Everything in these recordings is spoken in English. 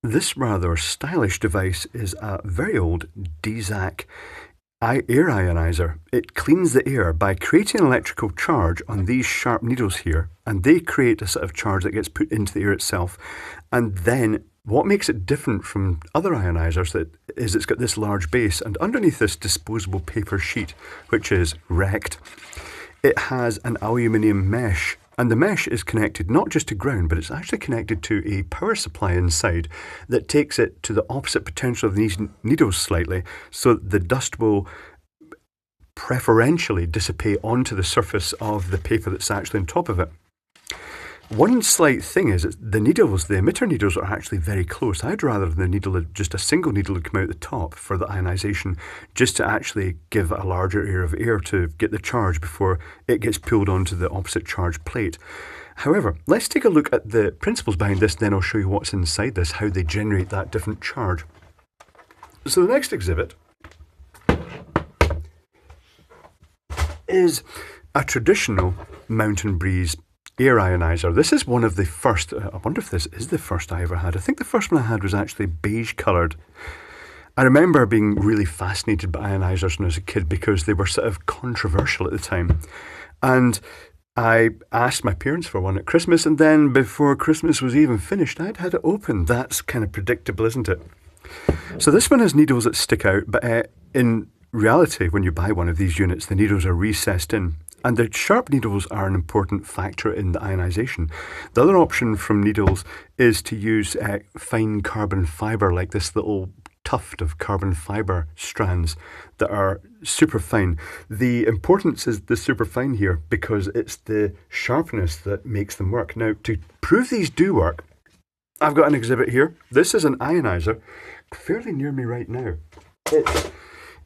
This rather stylish device is a very old Dezac air ioniser. It cleans the air by creating an electrical charge on these sharp needles here, and they create a sort of charge that gets put into the air itself. And then what makes it different from other ionisers is it's got this large base, and underneath this disposable paper sheet, which is wrecked, it has an aluminium mesh. And the mesh is connected not just to ground, but it's actually connected to a power supply inside that takes it to the opposite potential of these needles slightly, so that the dust will preferentially dissipate onto the surface of the paper that's actually on top of it. One slight thing is that the needles, the emitter needles, are actually very close. I'd rather the needle, just a single needle, would come out the top for the ionisation, just to actually give a larger area of air to get the charge before it gets pulled onto the opposite charge plate. However, let's take a look at the principles behind this, and then I'll show you what's inside this, how they generate that different charge. So the next exhibit is a traditional mountain breeze air ioniser. This is one of the first, I wonder if this is the first I ever had. I think the first one I had was actually beige coloured. I remember being really fascinated by ionisers when I was a kid because they were sort of controversial at the time. And I asked my parents for one at Christmas, and then before Christmas was even finished, I'd had it open. That's kind of predictable, isn't it? So this one has needles that stick out, but in reality, when you buy one of these units, the needles are recessed in. And the sharp needles are an important factor in the ionisation. The other option from needles is to use fine carbon fibre, like this little tuft of carbon fibre strands that are super fine. The importance is the super fine here because it's the sharpness that makes them work. Now, to prove these do work, I've got an exhibit here. This is an ioniser fairly near me right now. It's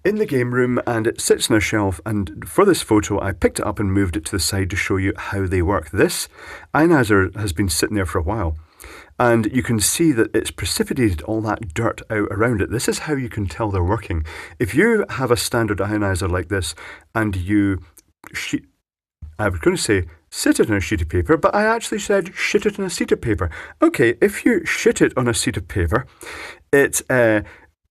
in the game room and it sits on a shelf, and for this photo I picked it up and moved it to the side to show you how they work. This ioniser has been sitting there for a while, and you can see that it's precipitated all that dirt out around it. This is how you can tell they're working. If you have a standard ioniser like this and you I was going to say sit it on a sheet of paper, but I actually said shit it on a sheet of paper. Okay, if you shit it on a sheet of paper, it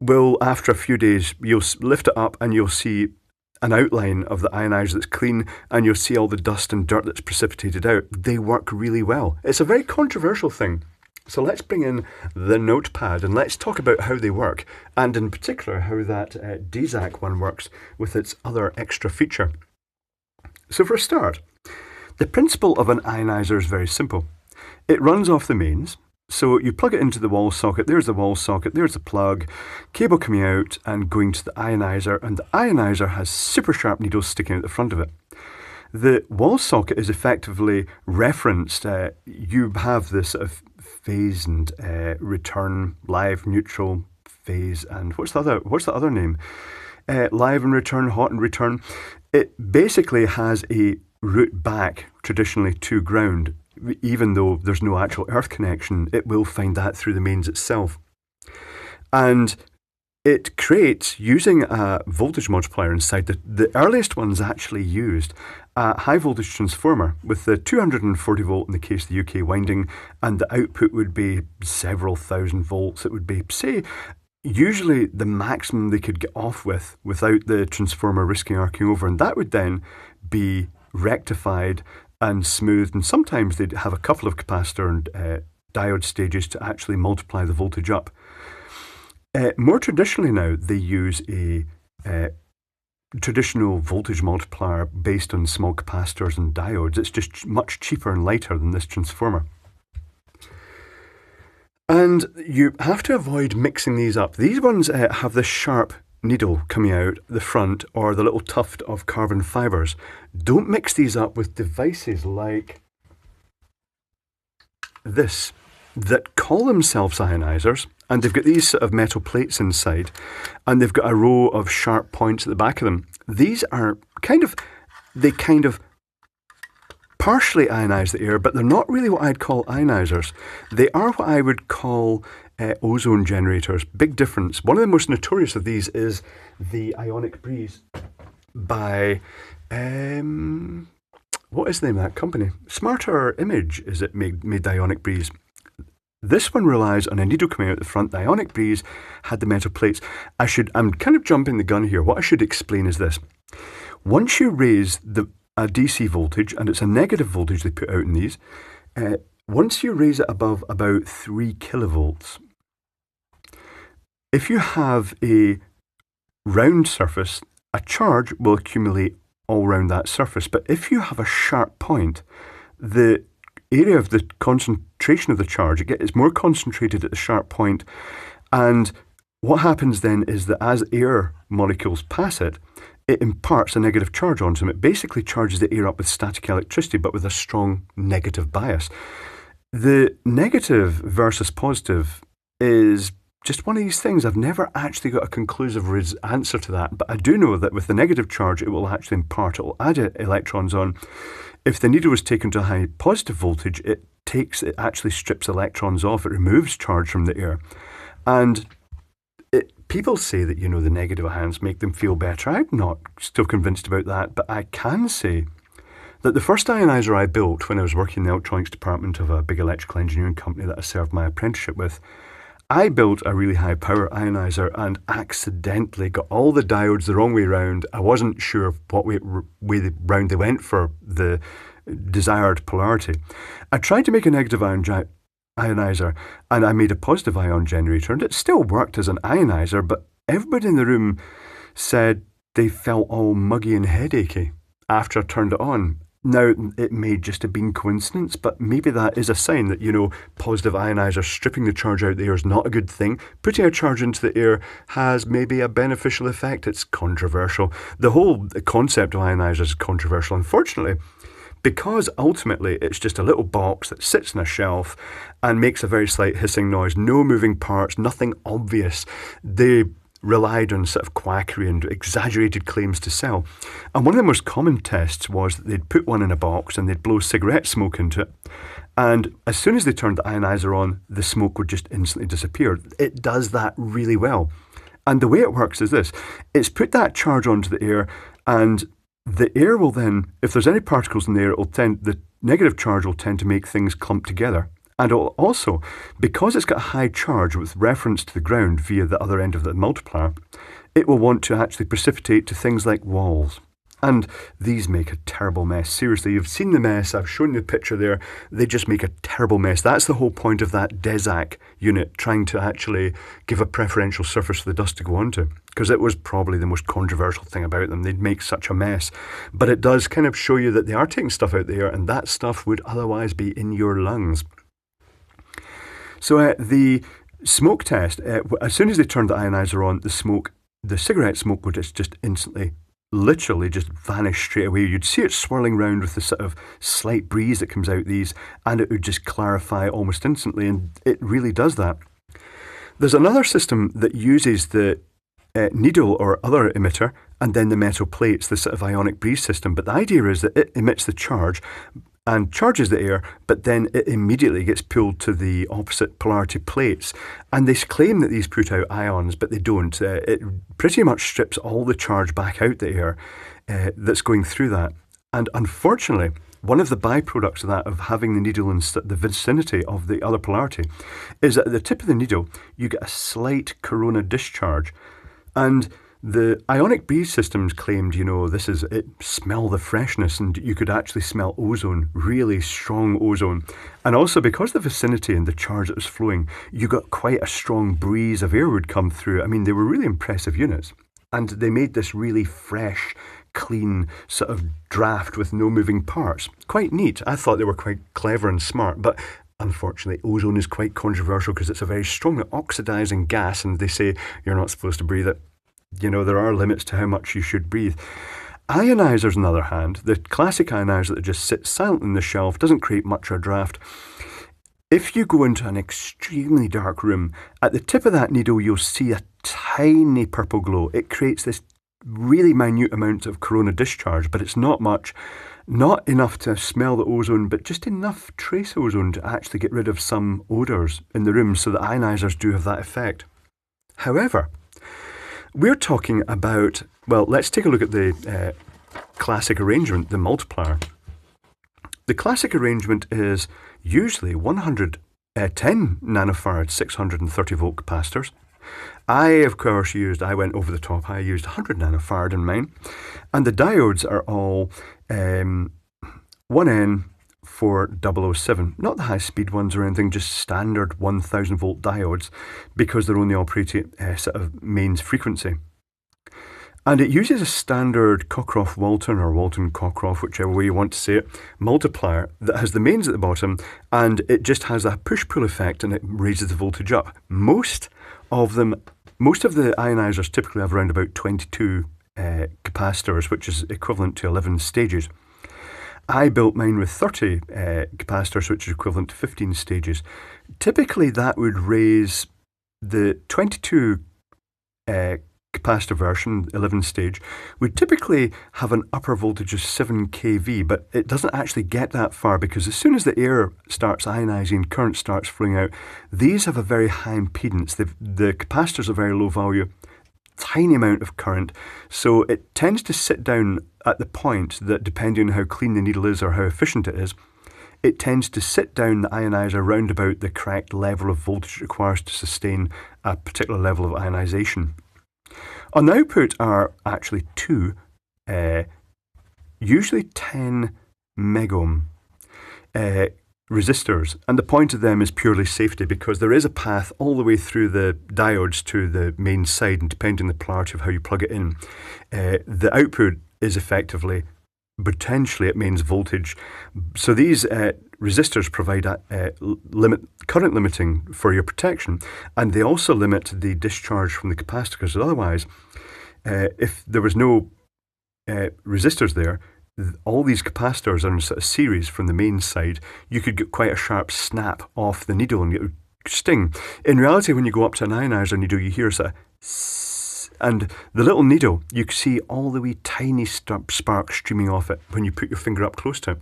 will, after a few days, you'll lift it up and you'll see an outline of the ioniser that's clean, and you'll see all the dust and dirt that's precipitated out. They work really well. It's a very controversial thing. So let's bring in the notepad and let's talk about how they work, and in particular how that Dezac one works with its other extra feature. So for a start, the principle of an ioniser is very simple. It runs off the mains. So you plug it into the wall socket, there's the wall socket, there's the plug, cable coming out and going to the ioniser, and the ioniser has super sharp needles sticking out the front of it. The wall socket is effectively referenced. You have this sort of phase and return, live, neutral, phase, and what's the other name? Live and return, hot and return. It basically has a route back traditionally to ground. Even though there's no actual earth connection, it will find that through the mains itself. And it creates, using a voltage multiplier inside, the earliest ones actually used a high voltage transformer with the 240 volt in the case of the UK winding, and the output would be several thousand volts. It would be, say, usually the maximum they could get off with without the transformer risking arcing over, and that would then be rectified and smoothed, and sometimes they'd have a couple of capacitor and diode stages to actually multiply the voltage up. More traditionally now, they use a traditional voltage multiplier based on small capacitors and diodes. It's just much cheaper and lighter than this transformer. And you have to avoid mixing these up. These ones have this sharp needle coming out the front, or the little tuft of carbon fibres. Don't mix these up with devices like this that call themselves ionisers, and they've got these sort of metal plates inside, and they've got a row of sharp points at the back of them. These are kind of partially ionise the air, but they're not really what I'd call ionisers. They are what I would call ozone generators. Big difference. One of the most notorious of these is the Ionic Breeze by what is the name of that company? Smarter Image, is it, made the Ionic Breeze. This one relies on a needle coming out the front. The ionic breeze had the metal plates. I'm kind of jumping the gun here. What I should explain is this. Once you raise a DC voltage, and it's a negative voltage they put out in these, once you raise it above about 3 kilovolts, if you have a round surface, a charge will accumulate all around that surface. But if you have a sharp point, the area of the concentration of the charge, it's more concentrated at the sharp point. And what happens then is that as air molecules pass it, it imparts a negative charge onto them. It basically charges the air up with static electricity, but with a strong negative bias. The negative versus positive is just one of these things. I've never actually got a conclusive answer to that, but I do know that with the negative charge, it will actually impart, it will add electrons on. If the needle was taken to a high positive voltage, it actually strips electrons off. It removes charge from the air. And people say that, the negative ions make them feel better. I'm not still convinced about that, but I can say that the first ioniser I built when I was working in the electronics department of a big electrical engineering company that I served my apprenticeship with, I built a really high power ioniser and accidentally got all the diodes the wrong way round. I wasn't sure what way round they went for the desired polarity. I tried to make a negative ioniser and I made a positive ion generator, and it still worked as an ioniser, but everybody in the room said they felt all muggy and headachy after I turned it on. Now, it may just have been coincidence, but maybe that is a sign that, positive ioniser stripping the charge out of the air is not a good thing. Putting a charge into the air has maybe a beneficial effect. It's controversial. The whole concept of ionisers is controversial, unfortunately, because ultimately it's just a little box that sits on a shelf and makes a very slight hissing noise. No moving parts, nothing obvious. They relied on sort of quackery and exaggerated claims to sell. And one of the most common tests was that they'd put one in a box and they'd blow cigarette smoke into it. And as soon as they turned the ioniser on, the smoke would just instantly disappear. It does that really well. And the way it works is this. It's put that charge onto the air, and the air will then, if there's any particles in the air, the negative charge will tend to make things clump together. And it'll also, because it's got a high charge with reference to the ground via the other end of the multiplier, it will want to actually precipitate to things like walls. And these make a terrible mess. Seriously, you've seen the mess. I've shown you the picture there. They just make a terrible mess. That's the whole point of that Dezac unit, trying to actually give a preferential surface for the dust to go onto, because it was probably the most controversial thing about them. They'd make such a mess. But it does kind of show you that they are taking stuff out there, and that stuff would otherwise be in your lungs. So the smoke test, as soon as they turned the ioniser on, the cigarette smoke would just instantly, literally just vanish straight away. You'd see it swirling around with the sort of slight breeze that comes out these, and it would just clarify almost instantly, and it really does that. There's another system that uses the needle or other emitter and then the metal plates, the sort of ionic breeze system. But the idea is that it emits the charge and charges the air, but then it immediately gets pulled to the opposite polarity plates. And they claim that these put out ions, but they don't. It pretty much strips all the charge back out the air that's going through that. And unfortunately, one of the byproducts of that, of having the needle in the vicinity of the other polarity, is that at the tip of the needle, you get a slight corona discharge. And the ionic breeze systems claimed, it smell the freshness, and you could actually smell ozone, really strong ozone. And also because of the vicinity and the charge that was flowing, you got quite a strong breeze of air would come through. I mean, they were really impressive units. And they made this really fresh, clean sort of draft with no moving parts. Quite neat. I thought they were quite clever and smart, but unfortunately, ozone is quite controversial because it's a very strongly oxidizing gas, and they say you're not supposed to breathe it. There are limits to how much you should breathe. Ionisers, on the other hand, the classic ioniser that just sits silent on the shelf, doesn't create much of a draft. If you go into an extremely dark room, at the tip of that needle, you'll see a tiny purple glow. It creates this really minute amount of corona discharge, but it's not much. Not enough to smell the ozone, but just enough trace ozone to actually get rid of some odours in the room, so that ionisers do have that effect. However, we're talking about, well, let's take a look at the classic arrangement, the multiplier. The classic arrangement is usually 100 10 nanofarad 630 volt capacitors. Of course, I went over the top. I used 100 nanofarad in mine. And the diodes are all 1N4007. Not the high-speed ones or anything, just standard 1000 volt diodes, because they're only operating sort of mains frequency. And it uses a standard Cockcroft-Walton or Walton-Cockcroft, whichever way you want to say it, multiplier that has the mains at the bottom, and it just has a push-pull effect and it raises the voltage up. Most of the ionizers typically have around about 22 capacitors, which is equivalent to 11 stages. I built mine with 30 capacitors, which is equivalent to 15 stages. Typically, that would raise the 22 capacitor version, 11 stage, would typically have an upper voltage of 7 kV, but it doesn't actually get that far because as soon as the air starts ionizing, current starts flowing out, these have a very high impedance. The capacitors are very low value, tiny amount of current, so it tends to sit down at the point that, depending on how clean the needle is or how efficient it is, it tends to sit down the ionizer round about the correct level of voltage it requires to sustain a particular level of ionization. On the output are actually two, usually 10 megohm resistors, and the point of them is purely safety because there is a path all the way through the diodes to the main side, and depending on the polarity of how you plug it in, the output is effectively potentially at mains voltage. So these resistors provide current limiting for your protection, and they also limit the discharge from the capacitor, because otherwise, if there was no resistors there, all these capacitors are in a sort of series from the main side, you could get quite a sharp snap off the needle and it would sting. In reality, when you go up to an ionizer needle, you hear a sort of and the little needle, you can see all the wee tiny sparks streaming off it when you put your finger up close to it.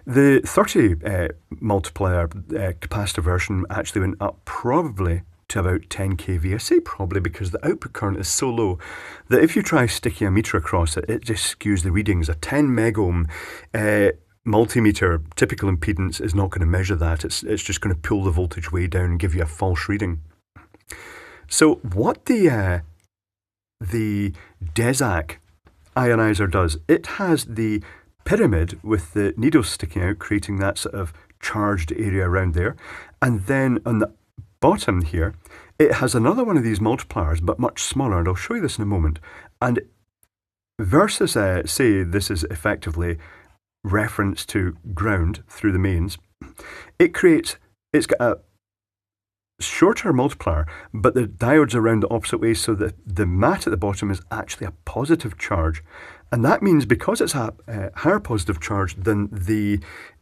The 30 multiplier capacitor version actually went up probably to about 10 kV. I say probably because the output current is so low that if you try sticking a meter across it, it just skews the readings. A 10 megohm multimeter typical impedance is not going to measure that. It's just going to pull the voltage way down and give you a false reading. So what the Dezac ionizer does, it has the pyramid with the needles sticking out, creating that sort of charged area around there. And then on the bottom here, it has another one of these multipliers, but much smaller, and I'll show you this in a moment. And versus, say, this is effectively reference to ground through the mains, it's got a shorter multiplier, but the diodes are around the opposite way, so that the mat at the bottom is actually a positive charge. And that means because it's a higher positive charge than the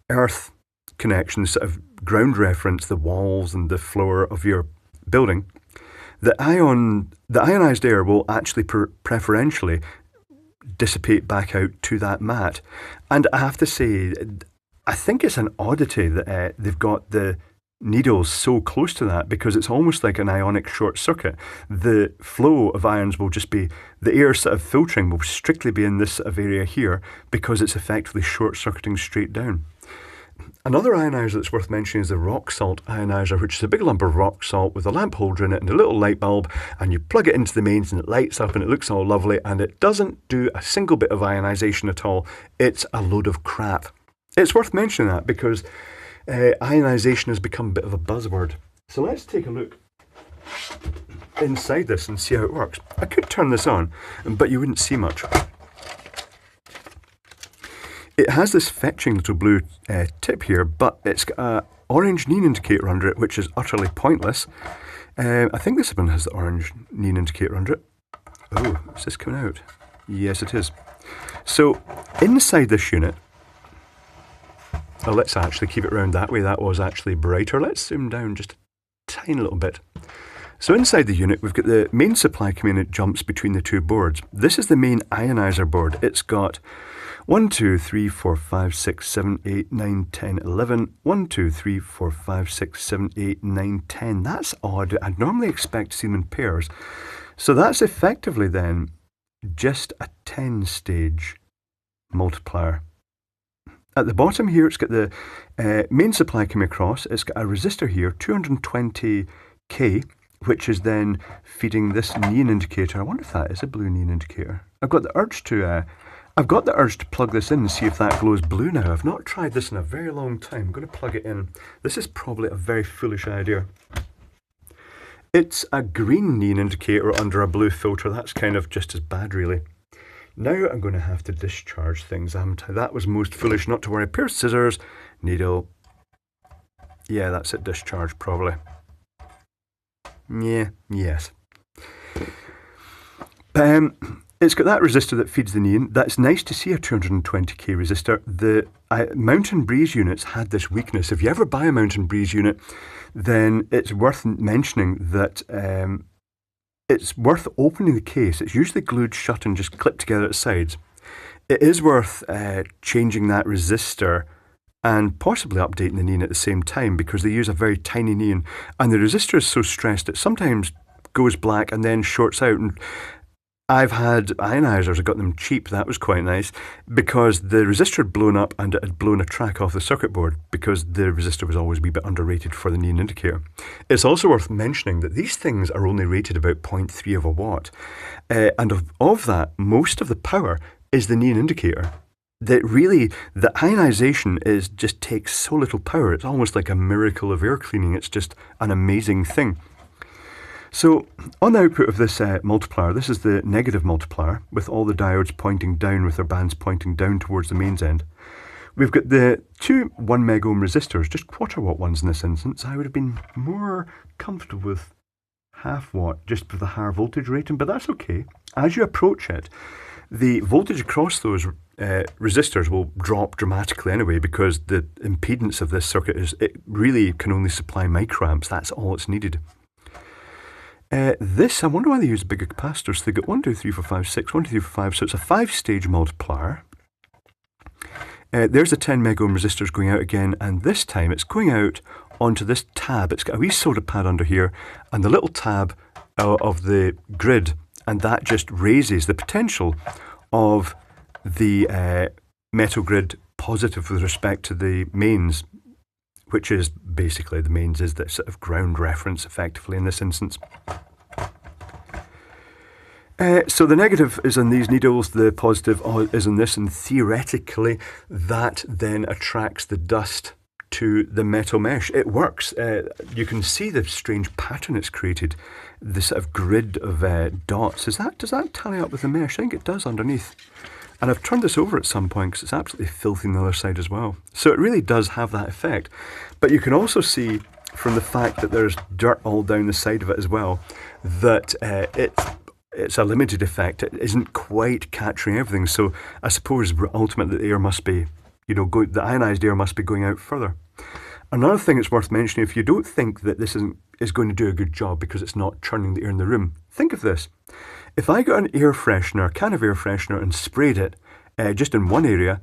earth connection, sort of ground reference, the walls and the floor of your building, the ionized air will actually preferentially dissipate back out to that mat. And I have to say, I think it's an oddity that they've got the needles so close to that, because it's almost like an ionic short circuit. The flow of ions will just be, the air sort of filtering will strictly be in this sort of area here, because it's effectively short circuiting straight down. Another ionizer that's worth mentioning is the rock salt ionizer, which is a big lump of rock salt with a lamp holder in it and a little light bulb, and you plug it into the mains and it lights up and it looks all lovely, and it doesn't do a single bit of ionization at all. It's a load of crap. It's worth mentioning that because ionization has become a bit of a buzzword. So let's take a look inside this and see how it works. I could turn this on, but you wouldn't see much. It has this fetching little blue tip here, but it's got an orange neon indicator under it, which is utterly pointless. I think this one has the orange neon indicator under it. Oh, is this coming out? Yes, it is. So inside this unit, let's actually keep it round that way. That was actually brighter. Let's zoom down just a tiny little bit. So inside the unit, we've got the main supply coming in. It jumps between the two boards. This is the main ionizer board. It's got 1, 2, 3, 4, 5, 6, 7, 8, 9, 10, 11. 1, 2, 3, 4, 5, 6, 7, 8, 9, 10. That's odd. I'd normally expect to see them in pairs. So that's effectively then just a 10-stage multiplier. At the bottom here, it's got the main supply coming across. It's got a resistor here, 220k, which is then feeding this neon indicator. I wonder if that is a blue neon indicator. I've got the urge to plug this in and see if that glows blue now. I've not tried this in a very long time. I'm going to plug it in. This is probably a very foolish idea. It's a green neon indicator under a blue filter. That's kind of just as bad, really. Now I'm going to have to discharge things, haven't I? That was most foolish, not to worry. Pair of scissors, needle. Yeah, that's it, discharge probably. Yeah, yes. It's got that resistor that feeds the neon. That's nice to see, a 220k resistor. The Mountain Breeze units had this weakness. If you ever buy a Mountain Breeze unit, then it's worth mentioning that it's worth opening the case. It's usually glued shut and just clipped together at the sides. It is worth changing that resistor and possibly updating the neon at the same time, because they use a very tiny neon, and the resistor is so stressed it sometimes goes black and then shorts out. And I've had ionisers, I got them cheap, that was quite nice, because the resistor had blown up and it had blown a track off the circuit board, because the resistor was always a wee bit underrated for the neon indicator. It's also worth mentioning that these things are only rated about 0.3 of a watt, and of that, most of the power is the neon indicator. That really, the ionisation just takes so little power. It's almost like a miracle of air cleaning. It's just an amazing thing. So on the output of this multiplier, this is the negative multiplier with all the diodes pointing down, with their bands pointing down towards the mains end. We've got the two 1 megohm resistors, just quarter watt ones in this instance. I would have been more comfortable with half watt just with the higher voltage rating, but that's okay. As you approach it, the voltage across those resistors will drop dramatically anyway, because the impedance of this circuit it really can only supply microamps. That's all it's needed. This, I wonder why they use bigger capacitors. They got 1, 2, 3, 4, 5, 6, 1, 2, 3, 4, 5, so it's a 5-stage multiplier. There's the 10 megohm resistors going out again, and this time it's going out onto this tab. It's got a wee solder pad under here, and the little tab of the grid, and that just raises the potential of the metal grid positive with respect to the mains, which is basically, the mains is the sort of ground reference effectively in this instance. So the negative is on these needles, the positive is on this, and theoretically that then attracts the dust to the metal mesh. It works. You can see the strange pattern it's created, the sort of grid of dots. Does that tally up with the mesh? I think it does underneath. And I've turned this over at some point because it's absolutely filthy on the other side as well. So it really does have that effect. But you can also see from the fact that there's dirt all down the side of it as well, that it's a limited effect. It isn't quite capturing everything. So I suppose ultimately the air must be, the ionised air must be going out further. Another thing it's worth mentioning, if you don't think that this is going to do a good job because it's not churning the air in the room, think of this. If I got an air freshener, a can of air freshener, and sprayed it just in one area,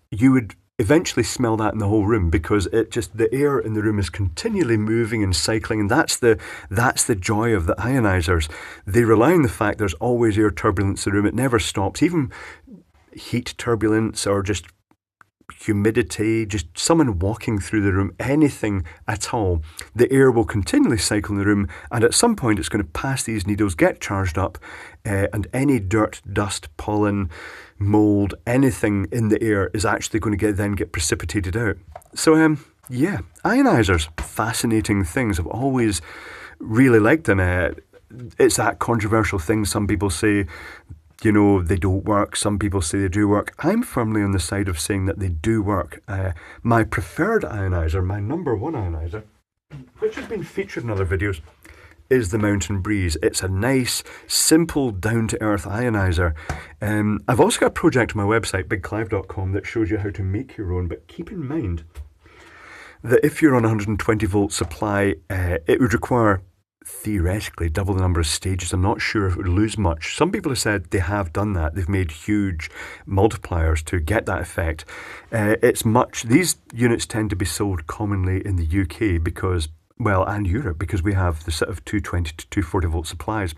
you would eventually smell that in the whole room, because the air in the room is continually moving and cycling, and that's the joy of the ionisers. They rely on the fact there's always air turbulence in the room. It never stops. Even heat turbulence or just humidity, just someone walking through the room, anything at all, the air will continually cycle in the room, and at some point it's going to pass these needles, get charged up, and any dirt, dust, pollen, mould, anything in the air is actually going to then get precipitated out. So yeah, ionisers, fascinating things. I've always really liked them. It's that controversial thing. Some people say they don't work. Some people say they do work. I'm firmly on the side of saying that they do work. My preferred ioniser, my number one ioniser, which has been featured in other videos, is the Mountain Breeze. It's a nice, simple, down-to-earth ioniser. I've also got a project on my website, bigclive.com, that shows you how to make your own, but keep in mind that if you're on a 120 volt supply, it would require theoretically double the number of stages. I'm not sure if it would lose much. Some people have said they have done that. They've made huge multipliers to get that effect. These units tend to be sold commonly in the UK because, and Europe, because we have the sort of 220 to 240 volt supplies.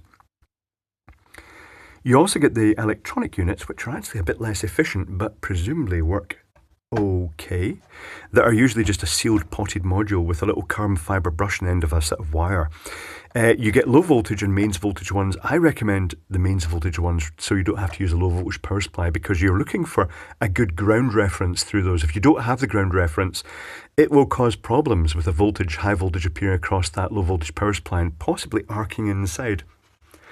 You also get the electronic units, which are actually a bit less efficient, but presumably work okay, that are usually just a sealed potted module with a little carbon fibre brush on the end of a set of wire. You get low voltage and mains voltage ones. I recommend the mains voltage ones so you don't have to use a low voltage power supply, because you're looking for a good ground reference through those. If you don't have the ground reference, it will cause problems with a high voltage appearing across that low voltage power supply and possibly arcing inside.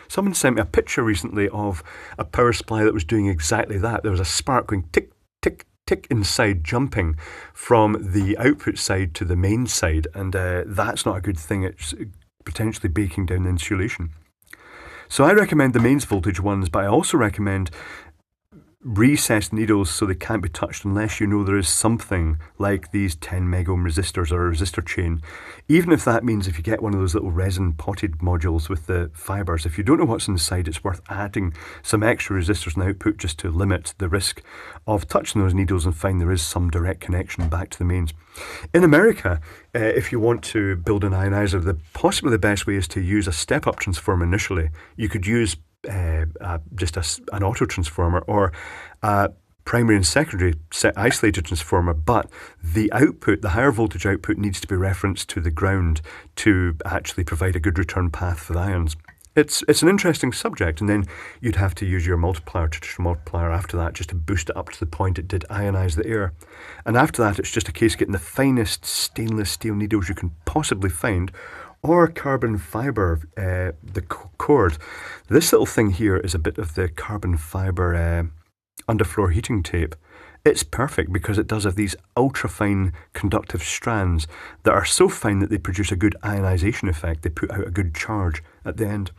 Someone sent me a picture recently of a power supply that was doing exactly that. There was a spark going tick, tick, tick inside, jumping from the output side to the main side, and that's not a good thing. It's potentially breaking down the insulation. So I recommend the mains voltage ones, but I also recommend recessed needles so they can't be touched unless you know there is something like these 10 megohm resistors or a resistor chain. Even if that means if you get one of those little resin potted modules with the fibres, if you don't know what's inside, it's worth adding some extra resistors in the output just to limit the risk of touching those needles and find there is some direct connection back to the mains. In America, if you want to build an ioniser, possibly the best way is to use a step-up transformer initially. You could use just an auto transformer or a primary and secondary isolated transformer, but the output, the higher voltage output, needs to be referenced to the ground to actually provide a good return path for the ions. It's an interesting subject, and then you'd have to use your traditional multiplier after that just to boost it up to the point it did ionize the air. And after that, it's just a case of getting the finest stainless steel needles you can possibly find, or carbon fibre, the cord. This little thing here is a bit of the carbon fibre underfloor heating tape. It's perfect because it does have these ultra-fine conductive strands that are so fine that they produce a good ionization effect. They put out a good charge at the end.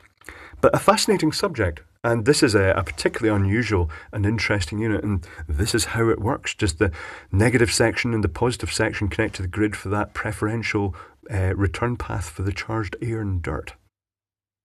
But a fascinating subject, and this is a particularly unusual and interesting unit, and this is how it works. Just the negative section and the positive section connect to the grid for that preferential return path for the charged air and dirt.